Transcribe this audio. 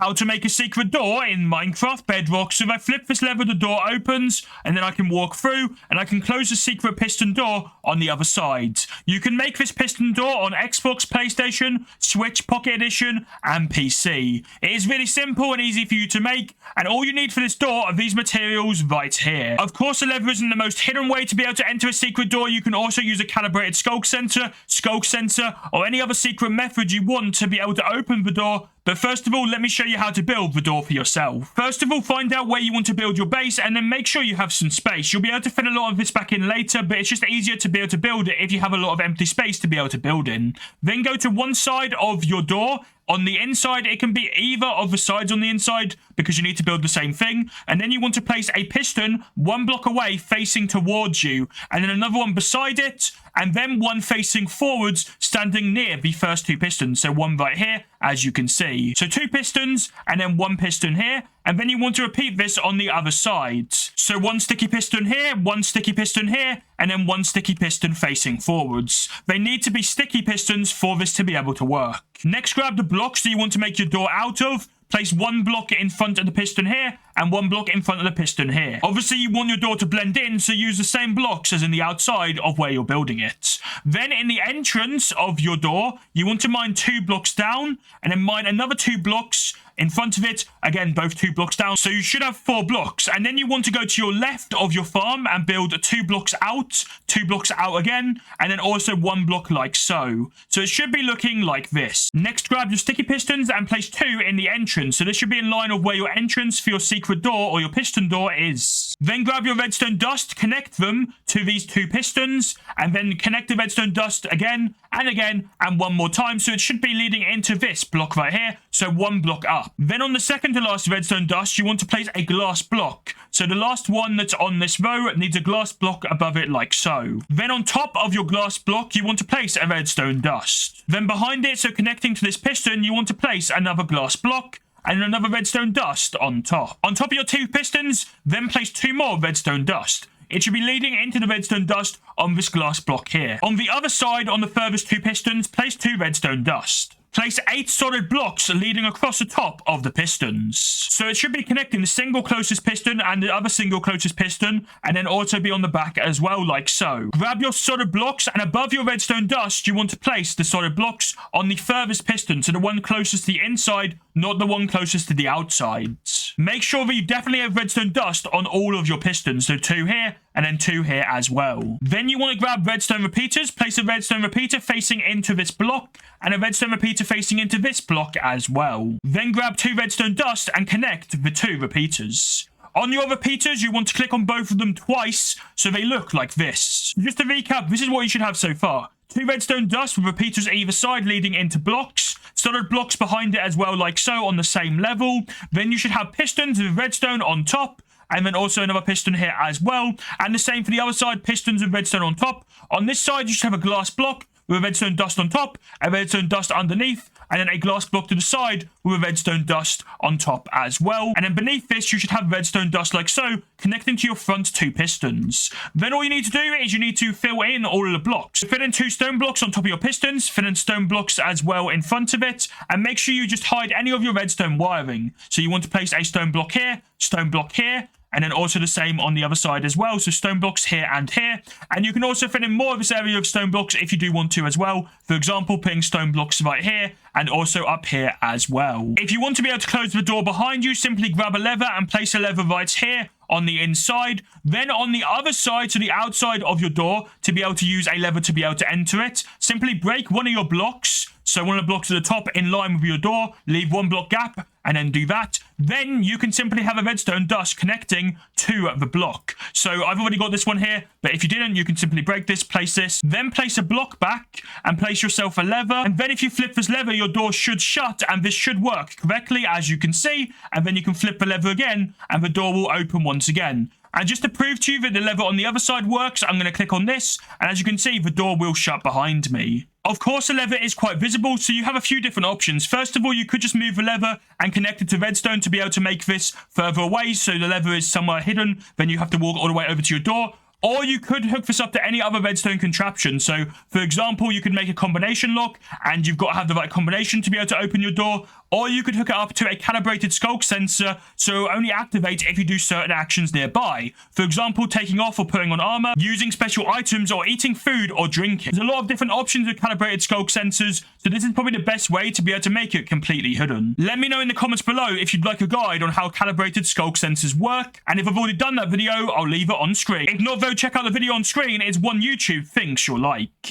how to make a secret door in Minecraft Bedrock. So if I flip this lever, the door opens, and then I can walk through, and I can close the secret piston door on the other side. You can make this piston door on Xbox, PlayStation, Switch, Pocket Edition, and PC. It is really simple and easy for you to make, and all you need for this door are these materials right here. Of course, the lever isn't the most hidden way to be able to enter a secret door. You can also use a calibrated skulk sensor, or any other secret method you want to be able to open the door. But first of all, let me show you how to build the door for yourself. First of all, find out where you want to build your base, and then make sure you have some space. You'll be able to fit a lot of this back in later, but it's just easier to be able to build it if you have a lot of empty space to be able to build in. Then go to one side of your door. On the inside, it can be either of the sides on the inside because you need to build the same thing. And then you want to place a piston one block away facing towards you, and then another one beside it, and then one facing forwards standing near the first two pistons. So one right here, as you can see. So two pistons and then one piston here. And then you want to repeat this on the other side. So one sticky piston here, one sticky piston here, and then one sticky piston facing forwards. They need to be sticky pistons for this to be able to work. Next, grab the blocks that you want to make your door out of. Place one block in front of the piston here and one block in front of the piston here. Obviously, you want your door to blend in, so use the same blocks as in the outside of where you're building it. Then in the entrance of your door, you want to mine 2 blocks down and then mine another 2 blocks in front of it. Again, both 2 blocks down. So you should have 4 blocks. And then you want to go to your left of your farm and build 2 blocks out, 2 blocks out again, and then also 1 block like so. So it should be looking like this. Next, grab your sticky pistons and place 2 in the entrance. So this should be in line of where your entrance for your secret door or your piston door is. Then grab your redstone dust, connect them to these 2 pistons, and then connect the redstone dust again and again and one more time. So it should be leading into this block right here. So 1 block up. Then on the second to last redstone dust, you want to place a glass block. So the last one that's on this row needs a glass block above it like so. Then on top of your glass block, you want to place a redstone dust. Then behind it, so connecting to this piston, you want to place another glass block and another redstone dust on top. On top of your 2 pistons, then place 2 more redstone dust. It should be leading into the redstone dust on this glass block here. On the other side, on the furthest 2 pistons, place 2 redstone dust. Place 8 solid blocks leading across the top of the pistons. So it should be connecting the single closest piston and the other single closest piston, and then also be on the back as well, like so. Grab your solid blocks, and above your redstone dust, you want to place the solid blocks on the furthest piston, so the one closest to the inside, not the one closest to the outside. Make sure that you definitely have redstone dust on all of your pistons, so 2 here, and then 2 here as well. Then you want to grab redstone repeaters, place a redstone repeater facing into this block, and a redstone repeater facing into this block as well. Then grab 2 redstone dust and connect the 2 repeaters. On your repeaters, you want to click on both of them twice, so they look like this. Just to recap, this is what you should have so far. 2 redstone dust with repeaters either side leading into blocks, solid blocks behind it as well, like so, on the same level. Then you should have pistons with redstone on top, and then also another piston here as well. And the same for the other side, pistons with redstone on top. On this side, you should have a glass block with a redstone dust on top, a redstone dust underneath, and then a glass block to the side with a redstone dust on top as well. And then beneath this, you should have redstone dust like so, connecting to your front 2 pistons. Then all you need to do is you need to fill in all of the blocks. Fill in 2 stone blocks on top of your pistons, fill in stone blocks as well in front of it, and make sure you just hide any of your redstone wiring. So you want to place a stone block here, and then also the same on the other side as well. So stone blocks here and here. And you can also fit in more of this area of stone blocks if you do want to as well. For example, putting stone blocks right here and also up here as well. If you want to be able to close the door behind you, simply grab a lever and place a lever right here on the inside. Then on the other side, so the outside of your door, to be able to use a lever to be able to enter it, simply break one of your blocks. So one of the blocks at the top in line with your door, leave 1 block gap, and then do that. Then you can simply have a redstone dust connecting to the block. So I've already got this one here, but if you didn't, you can simply break this, place this, then place a block back and place yourself a lever. And then if you flip this lever, your door should shut and this should work correctly, as you can see. And then you can flip the lever again and the door will open once again. And just to prove to you that the lever on the other side works, I'm going to click on this, and as you can see, the door will shut behind me. Of course, the lever is quite visible, so you have a few different options. First of all, you could just move the lever and connect it to redstone to be able to make this further away, so the lever is somewhere hidden, then you have to walk all the way over to your door. Or you could hook this up to any other redstone contraption. So, for example, you could make a combination lock, and you've got to have the right combination to be able to open your door. or you could hook it up to a calibrated skulk sensor so it will only activate if you do certain actions nearby. For example, taking off or putting on armor, using special items, or eating food or drinking. There's a lot of different options with calibrated skulk sensors, so this is probably the best way to be able to make it completely hidden. Let me know in the comments below if you'd like a guide on how calibrated skulk sensors work, and if I've already done that video, I'll leave it on screen. If not though, check out the video on screen. It's one YouTube thinks you'll like.